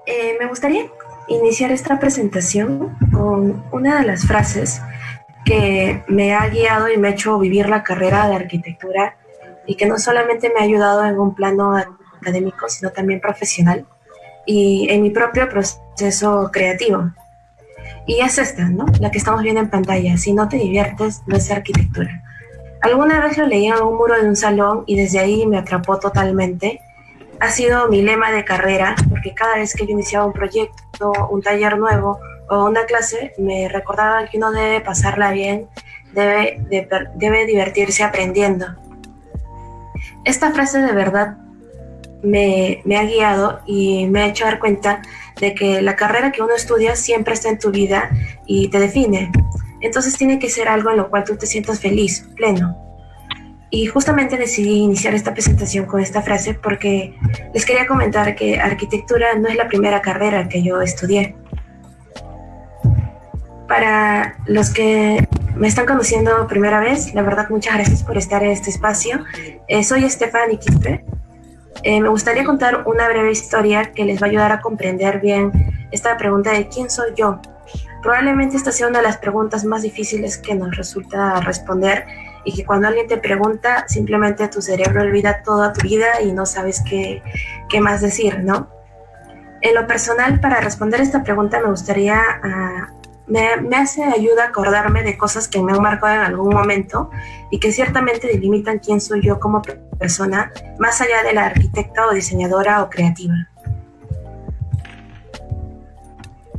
Me gustaría iniciar esta presentación con una de las frases que me ha guiado y me ha hecho vivir la carrera de arquitectura y que no solamente me ha ayudado en un plano académico, sino también profesional y en mi propio proceso creativo. Y es esta, ¿no? La que estamos viendo en pantalla. Si no te diviertes, no es arquitectura. Alguna vez lo leí en un muro de un salón y desde ahí me atrapó totalmente. Ha sido mi lema de carrera, porque cada vez que yo iniciaba un proyecto, un taller nuevo o una clase, me recordaba que uno debe pasarla bien, debe divertirse aprendiendo. Esta frase de verdad me ha guiado y me ha hecho dar cuenta de que la carrera que uno estudia siempre está en tu vida y te define. Entonces tiene que ser algo en lo cual tú te sientas feliz, pleno. Y justamente decidí iniciar esta presentación con esta frase porque les quería comentar que arquitectura no es la primera carrera que yo estudié. Para los que me están conociendo por primera vez, la verdad muchas gracias por estar en este espacio. Soy Stephanie Quispe. Me gustaría contar una breve historia que les va a ayudar a comprender bien esta pregunta de quién soy yo. Probablemente esta sea una de las preguntas más difíciles que nos resulta responder y que cuando alguien te pregunta, simplemente tu cerebro olvida toda tu vida y no sabes qué más decir, ¿no? En lo personal, para responder esta pregunta me gustaría, me hace ayuda acordarme de cosas que me han marcado en algún momento y que ciertamente delimitan quién soy yo como persona, más allá de la arquitecta o diseñadora o creativa.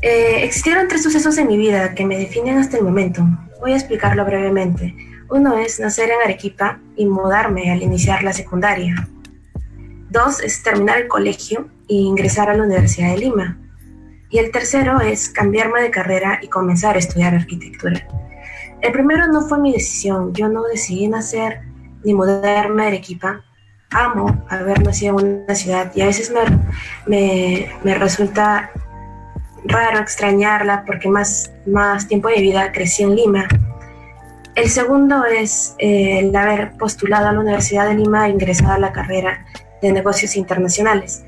Existieron tres sucesos en mi vida que me definen hasta el momento. Voy a explicarlo brevemente. Uno es nacer en Arequipa y mudarme al iniciar la secundaria. Dos es terminar el colegio e ingresar a la Universidad de Lima. Y el tercero es cambiarme de carrera y comenzar a estudiar arquitectura. El primero no fue mi decisión. Yo no decidí nacer ni mudarme a Arequipa. Amo haber nacido en una ciudad y a veces me resulta raro extrañarla porque más tiempo de vida crecí en Lima. El segundo es el haber postulado a la Universidad de Lima e ingresado a la carrera de negocios internacionales.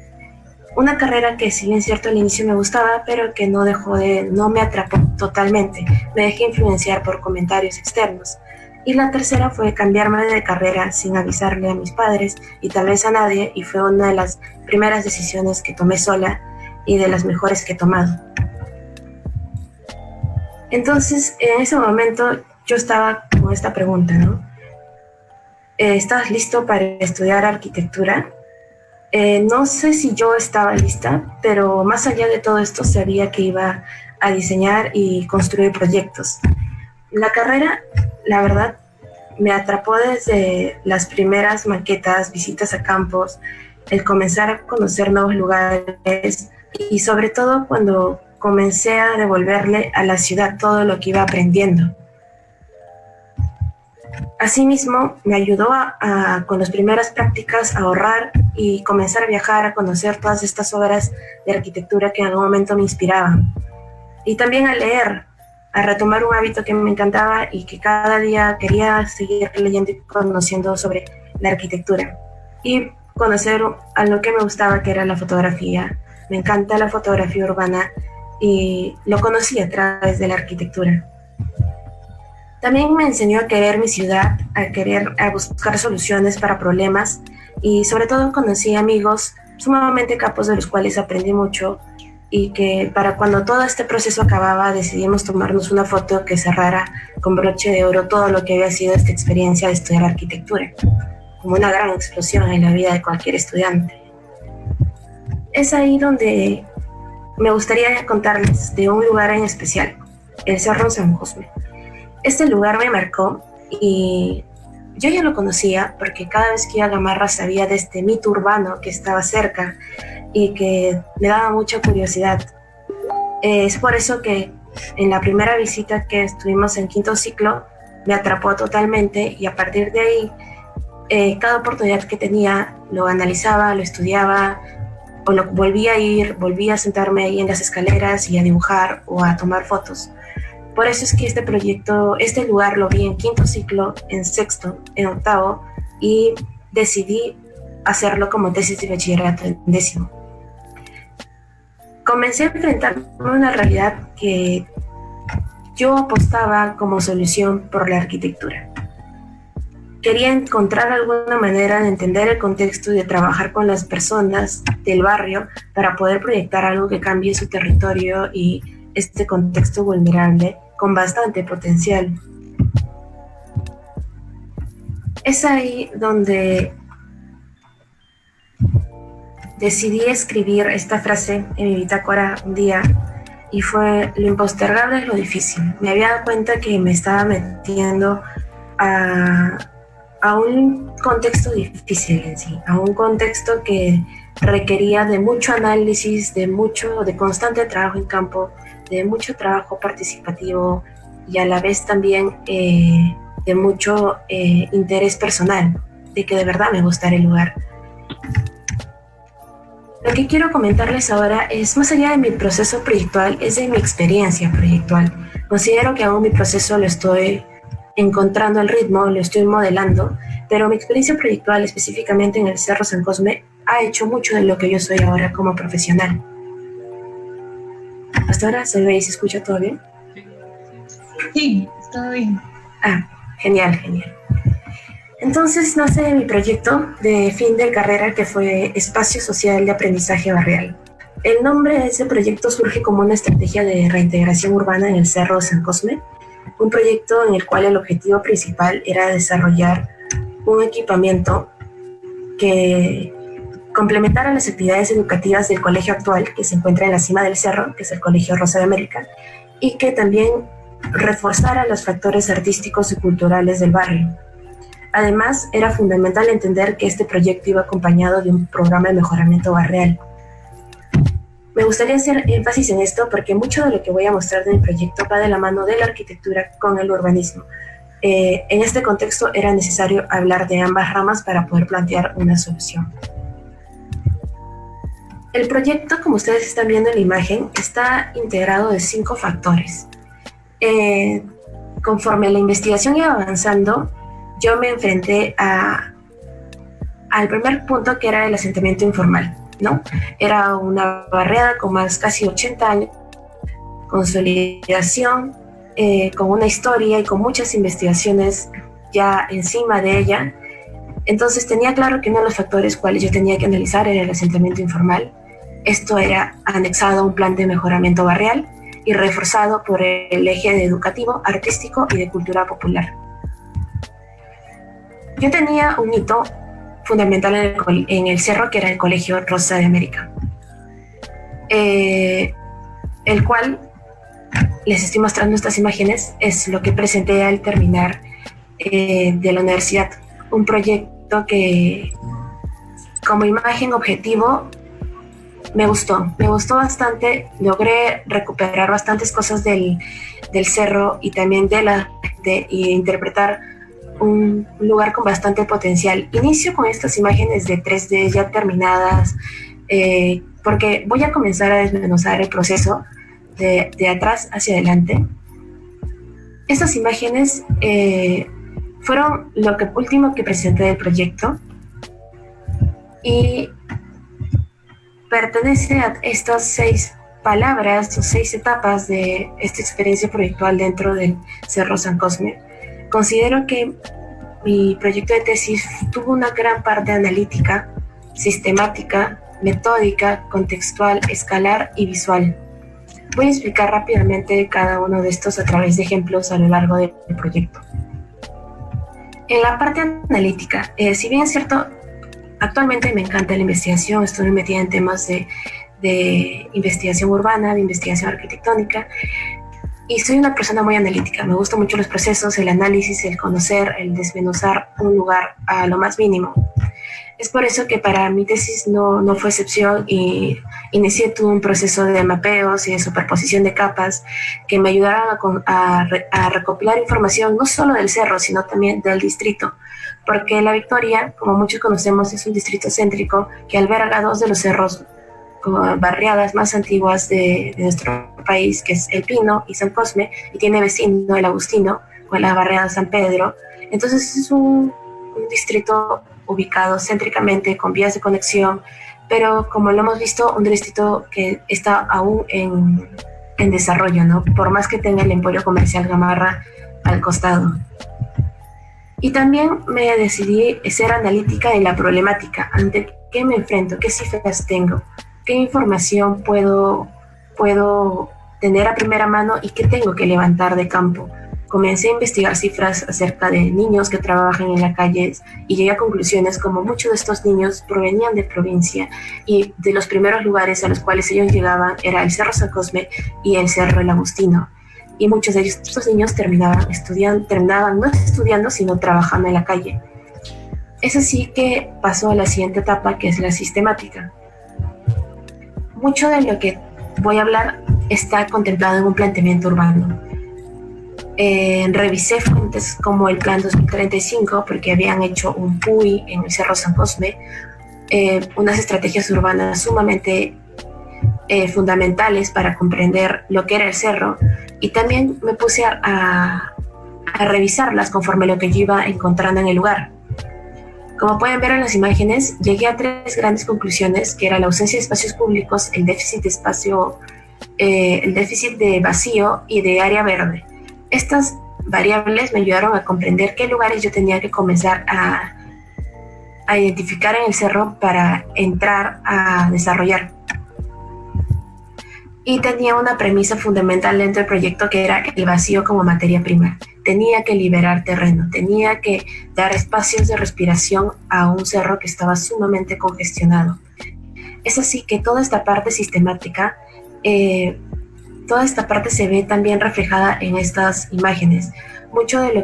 Una carrera que si bien cierto al inicio me gustaba, pero que no me atrapó totalmente. Me dejé influenciar por comentarios externos. Y la tercera fue cambiarme de carrera sin avisarle a mis padres y tal vez a nadie, y fue una de las primeras decisiones que tomé sola y de las mejores que he tomado. Entonces, en ese momento yo estaba con esta pregunta, ¿no? ¿Estás listo para estudiar arquitectura? No sé si yo estaba lista, pero más allá de todo esto sabía que iba a diseñar y construir proyectos. La carrera, la verdad, me atrapó desde las primeras maquetas, visitas a campos, el comenzar a conocer nuevos lugares y sobre todo cuando comencé a devolverle a la ciudad todo lo que iba aprendiendo. Asimismo, me ayudó con las primeras prácticas a ahorrar y comenzar a viajar, a conocer todas estas obras de arquitectura que en algún momento me inspiraban. Y también a leer, a retomar un hábito que me encantaba y que cada día quería seguir leyendo y conociendo sobre la arquitectura. Y conocer a lo que me gustaba, que era la fotografía. Me encanta la fotografía urbana y lo conocí a través de la arquitectura. También me enseñó a querer mi ciudad, a buscar soluciones para problemas y sobre todo conocí amigos sumamente capos de los cuales aprendí mucho y que para cuando todo este proceso acababa decidimos tomarnos una foto que cerrara con broche de oro todo lo que había sido esta experiencia de estudiar arquitectura, como una gran explosión en la vida de cualquier estudiante. Es ahí donde me gustaría contarles de un lugar en especial, el Cerro San Cosme. Este lugar me marcó y yo ya lo conocía porque cada vez que iba a Gamarra sabía de este mito urbano que estaba cerca y que me daba mucha curiosidad. Es por eso que en la primera visita que estuvimos en quinto ciclo me atrapó totalmente y a partir de ahí cada oportunidad que tenía lo analizaba, lo estudiaba o volvía a ir, volvía a sentarme ahí en las escaleras y a dibujar o a tomar fotos. Por eso es que este lugar lo vi en quinto ciclo, en sexto, en octavo y decidí hacerlo como tesis de bachillerato en décimo. comencé a enfrentarme a una realidad que yo apostaba como solución por la arquitectura. Quería encontrar alguna manera de entender el contexto y de trabajar con las personas del barrio para poder proyectar algo que cambie su territorio y este contexto vulnerable con bastante potencial. Es ahí donde decidí escribir esta frase en mi bitácora un día, y fue: lo impostergable es lo difícil. Me había dado cuenta que me estaba metiendo a un contexto difícil en sí, a un contexto que requería de mucho análisis, de constante trabajo en campo, de mucho trabajo participativo y a la vez también de mucho interés personal, de que de verdad me gustara el lugar. Lo que quiero comentarles ahora es, más allá de mi proceso proyectual, es de mi experiencia proyectual. Considero que aún mi proceso lo estoy encontrando el ritmo, lo estoy modelando, pero mi experiencia proyectual, específicamente en el Cerro San Cosme, ha hecho mucho de lo que yo soy ahora como profesional. ¿Hasta ahora se ve y se escucha todo bien? Sí, todo bien. Genial, genial. Entonces nace mi proyecto de fin de carrera, que fue Espacio Social de Aprendizaje Barrial. El nombre de ese proyecto surge como una estrategia de reintegración urbana en el Cerro San Cosme, un proyecto en el cual el objetivo principal era desarrollar un equipamiento que complementara las actividades educativas del colegio actual, que se encuentra en la cima del cerro, que es el Colegio Rosa de América, y que también reforzara los factores artísticos y culturales del barrio. Además, era fundamental entender que este proyecto iba acompañado de un programa de mejoramiento barrial. Me gustaría hacer énfasis en esto porque mucho de lo que voy a mostrar de mi proyecto va de la mano de la arquitectura con el urbanismo. En este contexto era necesario hablar de ambas ramas para poder plantear una solución. El proyecto, como ustedes están viendo en la imagen, está integrado de 5 factores. Conforme la investigación iba avanzando, yo me enfrenté al primer punto, que era el asentamiento informal, ¿no? Era una barriada con más casi 80 años, consolidación, con una historia y con muchas investigaciones ya encima de ella. Entonces tenía claro que uno de los factores cuales yo tenía que analizar era el asentamiento informal. Esto era anexado a un plan de mejoramiento barrial y reforzado por el eje educativo, artístico y de cultura popular. Yo tenía un hito fundamental en el cerro, que era el Colegio Rosa de América, el cual les estoy mostrando estas imágenes, es lo que presenté al terminar de la universidad. Un proyecto que, como imagen objetivo, me gustó bastante. Logré recuperar bastantes cosas del cerro y también de interpretar un lugar con bastante potencial. Inicio con estas imágenes de 3D ya terminadas, porque voy a comenzar a desmenuzar el proceso de atrás hacia adelante. Estas imágenes fueron lo último que presenté del proyecto y pertenece a estas 6 palabras o 6 etapas de esta experiencia proyectual dentro del Cerro San Cosme. Considero que mi proyecto de tesis tuvo una gran parte analítica, sistemática, metódica, contextual, escalar y visual. Voy a explicar rápidamente cada uno de estos a través de ejemplos a lo largo del proyecto. En la parte analítica, si bien es cierto, actualmente me encanta la investigación, estoy metida en temas de investigación urbana, de investigación arquitectónica, y soy una persona muy analítica. Me gustan mucho los procesos, el análisis, el conocer, el desmenuzar un lugar a lo más mínimo. Es por eso que para mi tesis no fue excepción y inicié todo un proceso de mapeos y de superposición de capas que me ayudaron a recopilar información no solo del cerro, sino también del distrito. Porque La Victoria, como muchos conocemos, es un distrito céntrico que alberga 2 de los cerros barriadas más antiguas de nuestro país, que es El Pino y San Cosme, y tiene vecino el Agustino, con la barriada San Pedro. Entonces es un distrito ubicado céntricamente con vías de conexión, pero como lo hemos visto, un distrito que está aún en desarrollo, ¿no? Por más que tenga el emporio comercial Gamarra al costado. Y también me decidí ser analítica en la problemática, ante qué me enfrento, qué cifras tengo, qué información puedo tener a primera mano y qué tengo que levantar de campo. Comencé a investigar cifras acerca de niños que trabajan en la calle y llegué a conclusiones como muchos de estos niños provenían de provincia y de los primeros lugares a los cuales ellos llegaban era el Cerro San Cosme y el Cerro El Agustino. Y muchos de estos niños terminaban no estudiando, sino trabajando en la calle. Es así que pasó a la siguiente etapa, que es la sistemática. Mucho de lo que voy a hablar está contemplado en un planteamiento urbano. Revisé fuentes como el Plan 2035, porque habían hecho un PUI en el Cerro San Cosme, unas estrategias urbanas sumamente fundamentales para comprender lo que era el cerro, y también me puse a revisarlas conforme lo que yo iba encontrando en el lugar. Como pueden ver en las imágenes, llegué a 3 grandes conclusiones, que era la ausencia de espacios públicos, el déficit de vacío y de área verde. Estas variables me ayudaron a comprender qué lugares yo tenía que comenzar a identificar en el cerro para entrar a desarrollar. Y tenía una premisa fundamental dentro del proyecto, que era el vacío como materia prima. Tenía que liberar terreno, tenía que dar espacios de respiración a un cerro que estaba sumamente congestionado. Es así que toda esta parte sistemática, toda esta parte se ve también reflejada en estas imágenes. Mucho de lo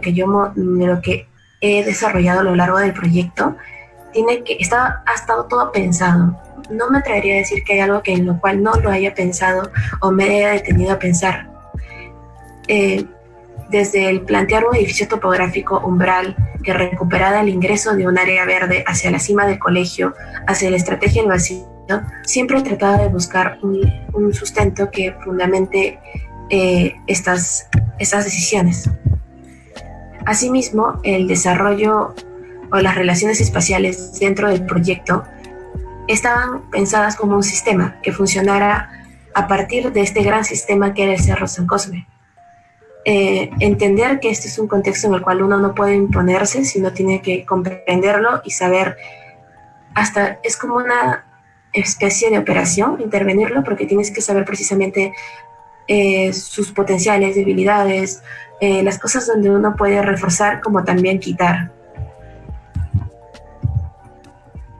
que he desarrollado a lo largo del proyecto ha estado todo pensado. No me atrevería a decir que hay algo en lo cual no lo haya pensado o me haya detenido a pensar. Desde el plantear un edificio topográfico umbral que recuperara el ingreso de un área verde hacia la cima del colegio, hacia la estrategia del vacío, siempre he tratado de buscar un sustento que fundamente estas decisiones. Asimismo, el desarrollo o las relaciones espaciales dentro del proyecto estaban pensadas como un sistema que funcionara a partir de este gran sistema que era el Cerro San Cosme. Entender que este es un contexto en el cual uno no puede imponerse, sino tiene que comprenderlo y saber, es como una especie de operación, intervenirlo, porque tienes que saber precisamente sus potenciales, debilidades, las cosas donde uno puede reforzar como también quitar.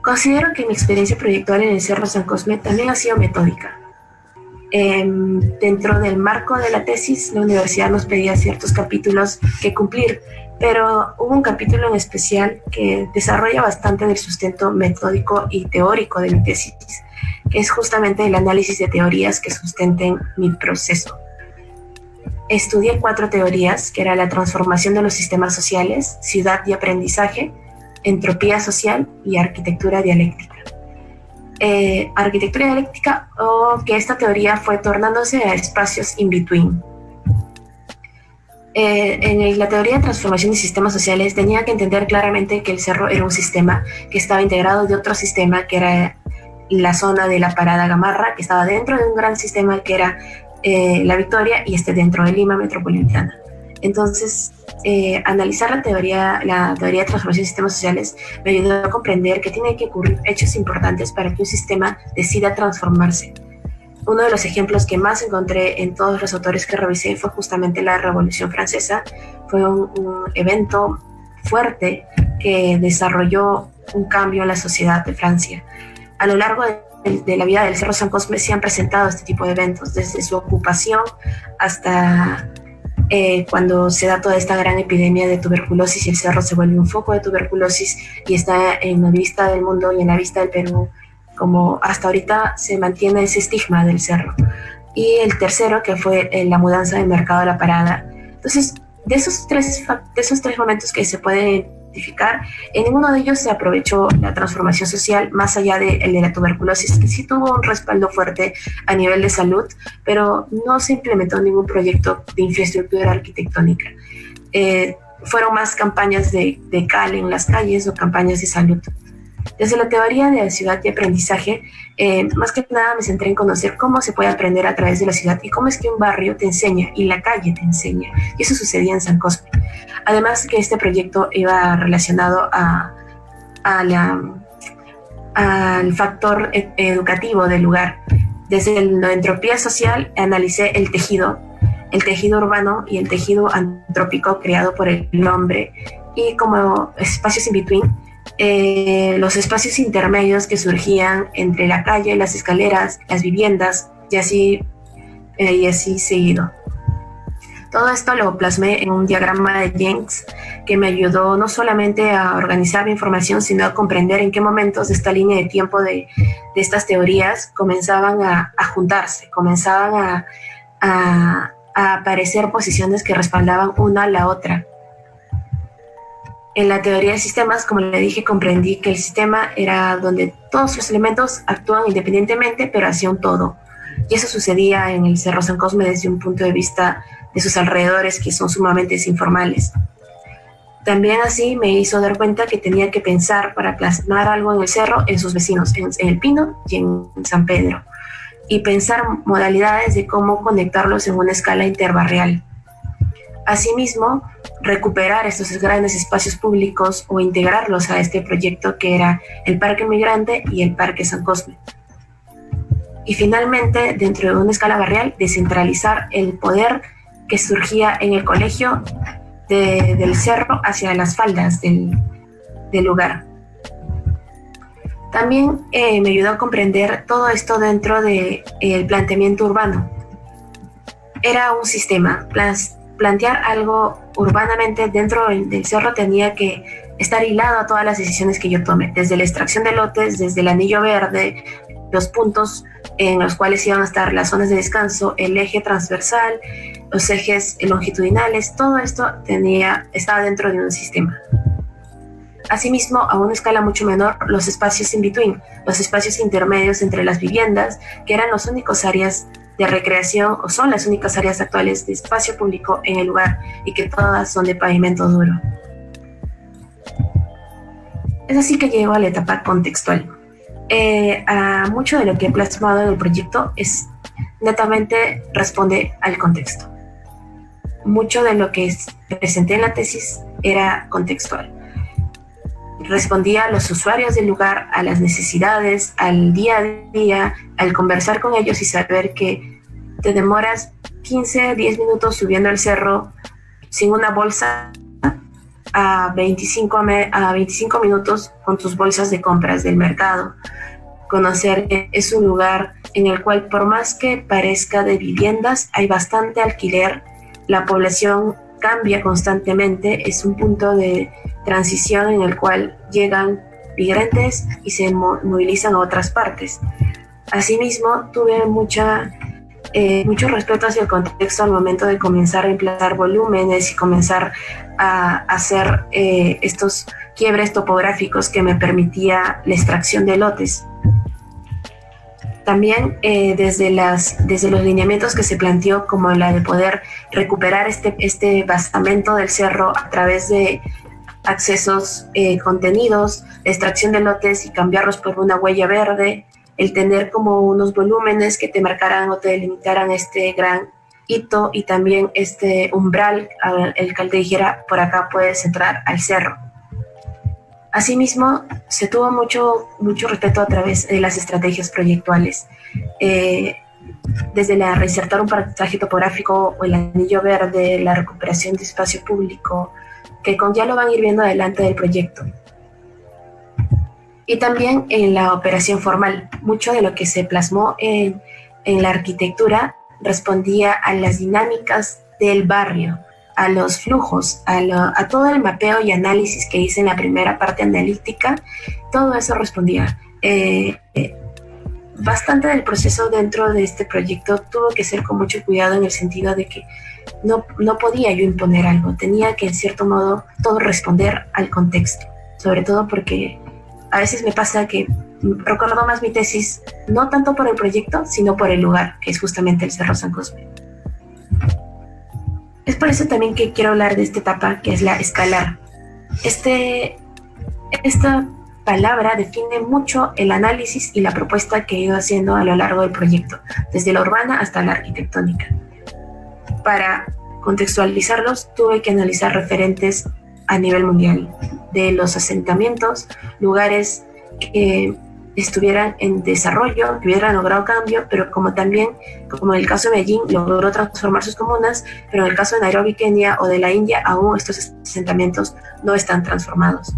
Considero que mi experiencia proyectual en el Cerro San Cosme también ha sido metódica. Dentro del marco de la tesis, la universidad nos pedía ciertos capítulos que cumplir, pero hubo un capítulo en especial que desarrolla bastante del sustento metódico y teórico de mi tesis, que es justamente el análisis de teorías que sustenten mi proceso. Estudié 4 teorías, que era la transformación de los sistemas sociales, ciudad y aprendizaje, entropía social y arquitectura dialéctica. Arquitectura dialéctica, o que esta teoría fue tornándose a espacios in between. En la teoría de transformación de sistemas sociales tenía que entender claramente que el cerro era un sistema que estaba integrado de otro sistema, que era la zona de la Parada Gamarra, que estaba dentro de un gran sistema que era La Victoria, y dentro de Lima metropolitana. Entonces, analizar la teoría de transformación de sistemas sociales me ayudó a comprender que tienen que ocurrir hechos importantes para que un sistema decida transformarse. Uno de los ejemplos que más encontré en todos los autores que revisé fue justamente la Revolución Francesa. Fue un evento fuerte que desarrolló un cambio en la sociedad de Francia. A lo largo de la vida del Cerro San Cosme se han presentado este tipo de eventos, desde su ocupación hasta cuando se da toda esta gran epidemia de tuberculosis y el cerro se vuelve un foco de tuberculosis y está en la vista del mundo y en la vista del Perú, como hasta ahorita se mantiene ese estigma del cerro. Y el tercero, que fue la mudanza del mercado de la Parada. Entonces, de esos tres momentos que se pueden identificar, en ninguno de ellos se aprovechó la transformación social, más allá de la tuberculosis, que sí tuvo un respaldo fuerte a nivel de salud, pero no se implementó ningún proyecto de infraestructura arquitectónica. fueron más campañas de cal en las calles o campañas de salud. Desde la teoría de la ciudad y aprendizaje, más que nada me centré en conocer cómo se puede aprender a través de la ciudad y cómo es que un barrio te enseña y la calle te enseña. Y eso sucedía en San Cosme. Además que este proyecto iba relacionado al factor educativo del lugar. Desde la entropía social analicé el tejido urbano y el tejido antrópico creado por el hombre, y como espacios in between, los espacios intermedios que surgían entre la calle, las escaleras, las viviendas, y así seguido. Todo esto lo plasmé en un diagrama de Jenks que me ayudó no solamente a organizar mi información, sino a comprender en qué momentos de esta línea de tiempo de estas teorías comenzaban a juntarse, comenzaban a aparecer posiciones que respaldaban una a la otra. En la teoría de sistemas, como le dije, comprendí que el sistema era donde todos los elementos actúan independientemente, pero hacia un todo. Y eso sucedía en el Cerro San Cosme desde un punto de vista de sus alrededores, que son sumamente informales. También así me hizo dar cuenta que tenía que pensar para plasmar algo en el cerro, en sus vecinos, en El Pino y en San Pedro, y pensar modalidades de cómo conectarlos en una escala interbarrial. Asimismo, recuperar estos grandes espacios públicos o integrarlos a este proyecto que era el Parque Migrante y el Parque San Cosme. Y finalmente, dentro de una escala barrial, descentralizar el poder que surgía en el colegio del cerro hacia las faldas del lugar. También me ayudó a comprender todo esto dentro del planteamiento urbano. Era un sistema. Plantear algo urbanamente dentro del cerro tenía que estar hilado a todas las decisiones que yo tome, desde la extracción de lotes, desde el anillo verde, los puntos en los cuales iban a estar las zonas de descanso, el eje transversal, los ejes longitudinales, todo esto estaba dentro de un sistema. Asimismo, a una escala mucho menor, los espacios in between, los espacios intermedios entre las viviendas, que eran las únicas áreas de recreación o son las únicas áreas actuales de espacio público en el lugar y que todas son de pavimento duro. Es así que llego a la etapa contextual. A mucho de lo que he plasmado en el proyecto es netamente responde al contexto. Mucho de lo que presenté en la tesis era contextual. Respondía a los usuarios del lugar, a las necesidades, al día a día, al conversar con ellos y saber que te demoras 15, 10 minutos subiendo el cerro sin una bolsa a 25 minutos con tus bolsas de compras del mercado. Conocer que es un lugar en el cual, por más que parezca de viviendas, hay bastante alquiler, la población cambia constantemente, es un punto de transición en el cual llegan migrantes y se movilizan a otras partes. Asimismo, tuve mucho respeto hacia el contexto al momento de comenzar a emplazar volúmenes y comenzar a hacer estos quiebres topográficos que me permitía la extracción de lotes. También desde los lineamientos que se planteó, como la de poder recuperar este basamento del cerro a través de accesos contenidos, extracción de lotes y cambiarlos por una huella verde, el tener como unos volúmenes que te marcaran o te delimitaran este gran hito y también este umbral, el que te dijera, por acá puedes entrar al cerro. Asimismo, se tuvo mucho respeto a través de las estrategias proyectuales, desde la reinsertar un paisaje topográfico o el anillo verde, la recuperación de espacio público, que ya lo van a ir viendo adelante del proyecto. Y también en la operación formal, mucho de lo que se plasmó en la arquitectura respondía a las dinámicas del barrio, a los flujos, a todo el mapeo y análisis que hice en la primera parte analítica. Todo eso respondía. Bastante del proceso dentro de este proyecto tuvo que ser con mucho cuidado, en el sentido de que no podía yo imponer algo, tenía que en cierto modo todo responder al contexto, sobre todo porque a veces me pasa que recuerdo más mi tesis no tanto por el proyecto, sino por el lugar, que es justamente el Cerro San Cosme. Es por eso también que quiero hablar de esta etapa, que es la escalar. Esta palabra define mucho el análisis y la propuesta que he ido haciendo a lo largo del proyecto, desde la urbana hasta la arquitectónica. Para contextualizarlos, tuve que analizar referentes a nivel mundial, de los asentamientos, lugares que estuvieran en desarrollo, que hubieran logrado cambio, pero como también, como en el caso de Medellín, logró transformar sus comunas, pero en el caso de Nairobi, Kenia, o de la India, aún estos asentamientos no están transformados.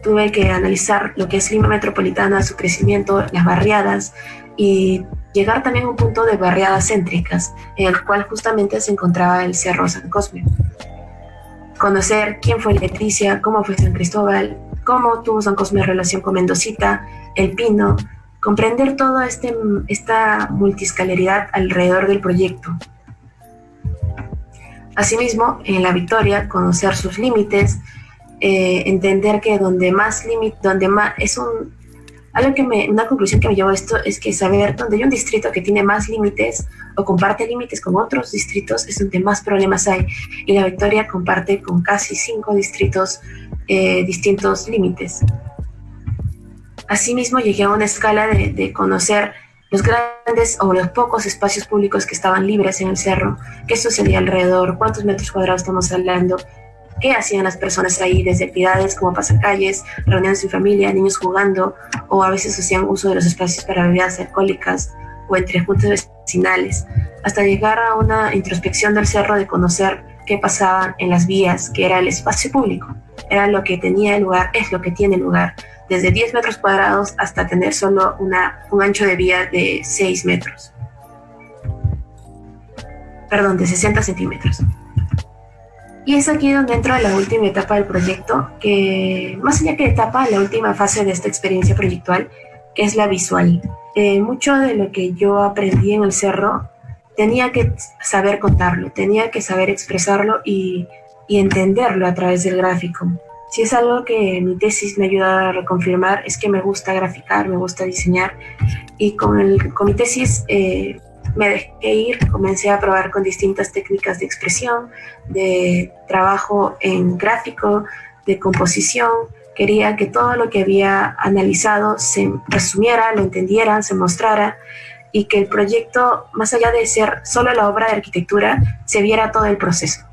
Tuve que analizar lo que es Lima metropolitana, su crecimiento, las barriadas, y llegar también a un punto de barriadas céntricas, en el cual justamente se encontraba el Cerro San Cosme. Conocer quién fue Leticia, cómo fue San Cristóbal, cómo tuvo San Cosme relación con Mendocita, El Pino, comprender toda esta multiscalaridad alrededor del proyecto. Asimismo, en La Victoria, conocer sus límites, entender que una conclusión que me llevó a esto es que saber donde hay un distrito que tiene más límites o comparte límites con otros distritos es donde más problemas hay, y La Victoria comparte con casi 5 distritos distintos límites. Asimismo, llegué a una escala de conocer los grandes o los pocos espacios públicos que estaban libres en el cerro, qué sucedía alrededor, cuántos metros cuadrados estamos hablando, qué hacían las personas ahí, desde actividades como pasacalles, reuniones en familia, niños jugando, o a veces hacían uso de los espacios para bebidas alcohólicas o entre juntas vecinales, hasta llegar a una introspección del cerro de conocer qué pasaba en las vías, que era el espacio público, era lo que tenía lugar, es lo que tiene lugar, desde 10 metros cuadrados hasta tener solo un ancho de vía de 6 metros. Perdón, de 60 centímetros. Y es aquí donde entro a la última etapa del proyecto, que más allá que etapa, la última fase de esta experiencia proyectual, que es la visual. Mucho de lo que yo aprendí en el cerro tenía que saber contarlo, tenía que saber expresarlo y entenderlo a través del gráfico. Si es algo que mi tesis me ayuda a reconfirmar, es que me gusta graficar, me gusta diseñar, y con mi tesis me dejé ir, comencé a probar con distintas técnicas de expresión, de trabajo en gráfico, de composición. Quería que todo lo que había analizado se resumiera, lo entendieran, se mostrara, y que el proyecto, más allá de ser solo la obra de arquitectura, se viera todo el proceso,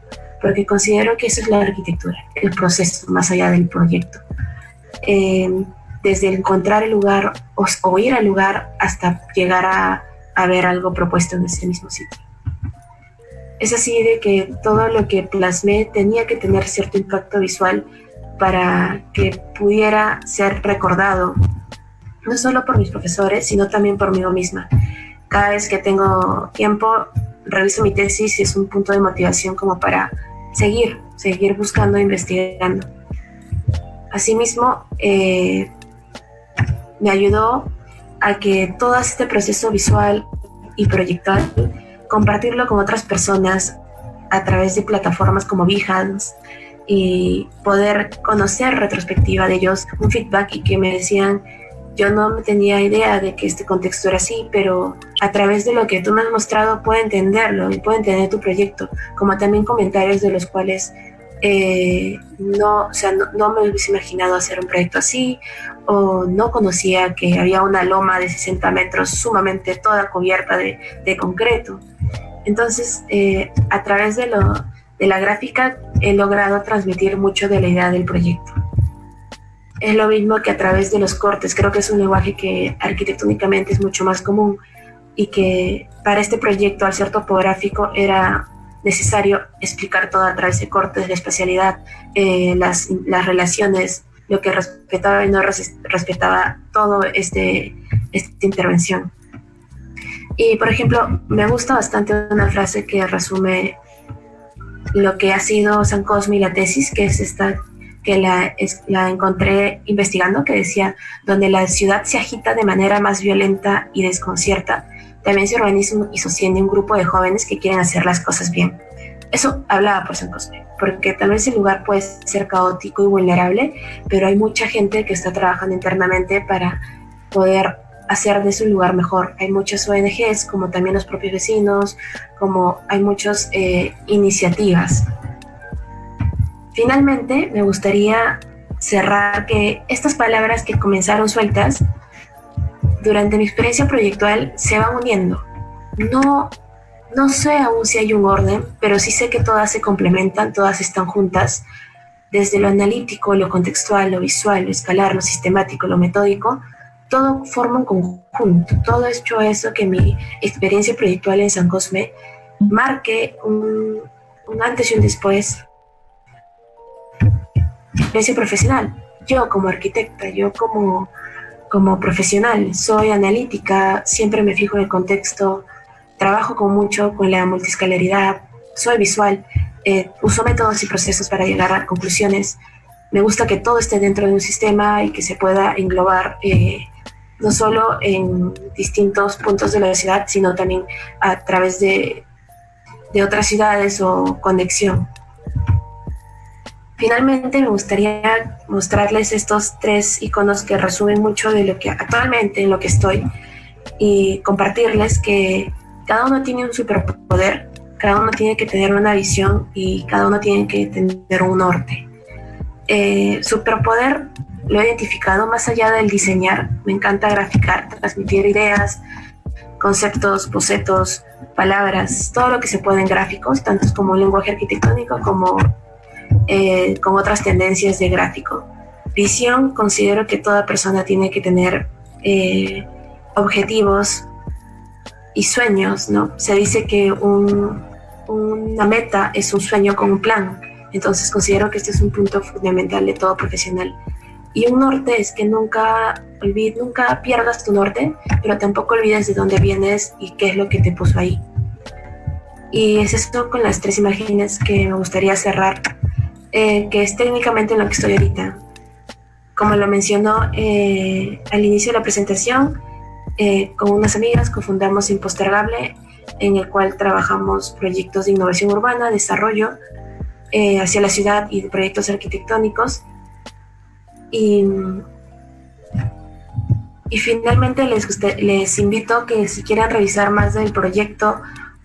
porque considero que eso es la arquitectura, el proceso más allá del proyecto. Desde encontrar el lugar o ir al lugar hasta llegar a ver algo propuesto en ese mismo sitio. Es así de que todo lo que plasmé tenía que tener cierto impacto visual para que pudiera ser recordado, no solo por mis profesores, sino también por mí misma. Cada vez que tengo tiempo, reviso mi tesis y es un punto de motivación como para seguir buscando e investigando. Asimismo, me ayudó a que todo este proceso visual y proyectual, compartirlo con otras personas a través de plataformas como Behance y poder conocer retrospectiva de ellos, un feedback, y que me decían, yo no tenía idea de que este contexto era así, pero a través de lo que tú me has mostrado puedo entenderlo y puedo entender tu proyecto, como también comentarios de los cuales no me hubiese imaginado hacer un proyecto así, o no conocía que había una loma de 60 metros sumamente toda cubierta de concreto. Entonces, a través de la gráfica he logrado transmitir mucho de la idea del proyecto. Es lo mismo que a través de los cortes, creo que es un lenguaje que arquitectónicamente es mucho más común, y que para este proyecto, al ser topográfico, era necesario explicar todo a través de cortes, la espacialidad, las relaciones, lo que respetaba y no respetaba todo esta intervención. Y, por ejemplo, me gusta bastante una frase que resume lo que ha sido San Cosme y la tesis, que es esta, que la encontré investigando, que decía: donde la ciudad se agita de manera más violenta y desconcierta, también se organiza y sostiene un grupo de jóvenes que quieren hacer las cosas bien. Eso hablaba por San Cosme, porque tal vez el lugar puede ser caótico y vulnerable, pero hay mucha gente que está trabajando internamente para poder hacer de su lugar mejor. Hay muchas ONGs, como también los propios vecinos, como hay muchas iniciativas. Finalmente, me gustaría cerrar que estas palabras que comenzaron sueltas durante mi experiencia proyectual se van uniendo. No sé aún si hay un orden, pero sí sé que todas se complementan, todas están juntas, desde lo analítico, lo contextual, lo visual, lo escalar, lo sistemático, lo metódico, todo forma un conjunto. Todo hecho eso que mi experiencia proyectual en San Cosme marque un antes y un después. Experiencia profesional. Yo como arquitecta, yo como profesional, soy analítica, siempre me fijo en el contexto, trabajo mucho con la multiscalaridad, soy visual, uso métodos y procesos para llegar a conclusiones. Me gusta que todo esté dentro de un sistema y que se pueda englobar no solo en distintos puntos de la ciudad, sino también a través de otras ciudades o conexión. Finalmente, me gustaría mostrarles estos 3 iconos que resumen mucho de lo que actualmente en lo que estoy y compartirles que cada uno tiene un superpoder, cada uno tiene que tener una visión y cada uno tiene que tener un norte. Superpoder lo he identificado más allá del diseñar. Me encanta graficar, transmitir ideas, conceptos, bocetos, palabras, todo lo que se puede en gráficos, tanto como un lenguaje arquitectónico como con otras tendencias de gráfico. Visión, considero que toda persona tiene que tener objetivos y sueños, ¿no? Se dice que una meta es un sueño con un plan, entonces considero que este es un punto fundamental de todo profesional. Y un norte es que nunca pierdas tu norte, pero tampoco olvides de dónde vienes y qué es lo que te puso ahí. Y es esto con las 3 imágenes que me gustaría cerrar, que es técnicamente en lo que estoy ahorita. Como lo mencionó al inicio de la presentación, con unas amigas cofundamos Impostergable, en el cual trabajamos proyectos de innovación urbana, desarrollo hacia la ciudad y proyectos arquitectónicos. Y finalmente les invito que si quieren revisar más del proyecto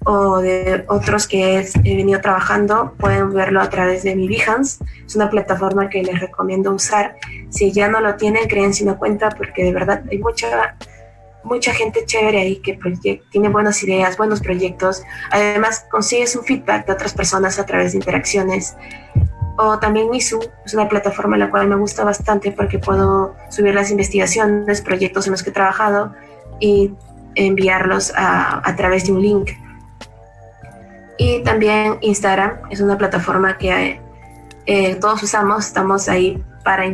o de otros que he venido trabajando, pueden verlo a través de mi Behance. Es una plataforma que les recomiendo usar. Si ya no lo tienen, créense una cuenta, porque de verdad hay mucha gente chévere ahí que tiene buenas ideas, buenos proyectos. Además, consigues un feedback de otras personas a través de interacciones. O también Misu, es una plataforma en la cual me gusta bastante porque puedo subir las investigaciones, proyectos en los que he trabajado y enviarlos a través de un link. Y también Instagram es una plataforma que todos usamos, estamos ahí para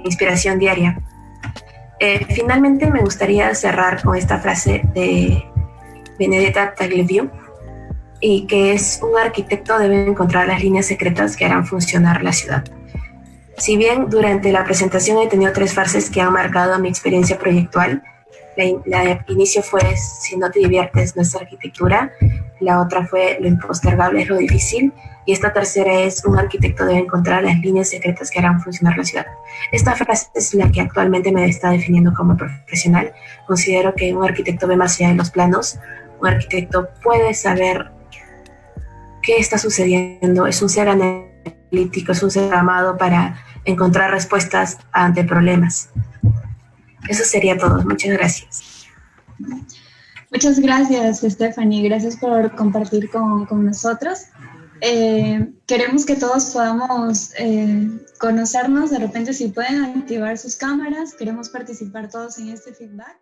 inspiración diaria. Finalmente me gustaría cerrar con esta frase de Benedetta Tagliafico, y que es: un arquitecto debe encontrar las líneas secretas que harán funcionar la ciudad. Si bien durante la presentación he tenido 3 frases que han marcado mi experiencia proyectual, la inicio fue "si no te diviertes no es arquitectura", la otra fue "lo impostergable es lo difícil", y esta tercera es: un arquitecto debe encontrar las líneas secretas que harán funcionar la ciudad. Esta frase es la que actualmente me está definiendo como profesional. Considero que un arquitecto ve más allá de los planos, un arquitecto puede saber qué está sucediendo, es un ser analítico, es un ser amado para encontrar respuestas ante problemas. Eso sería todo. Muchas gracias. Muchas gracias, Stephanie. Gracias por compartir con nosotros. Queremos que todos podamos conocernos. De repente, si pueden activar sus cámaras, queremos participar todos en este feedback.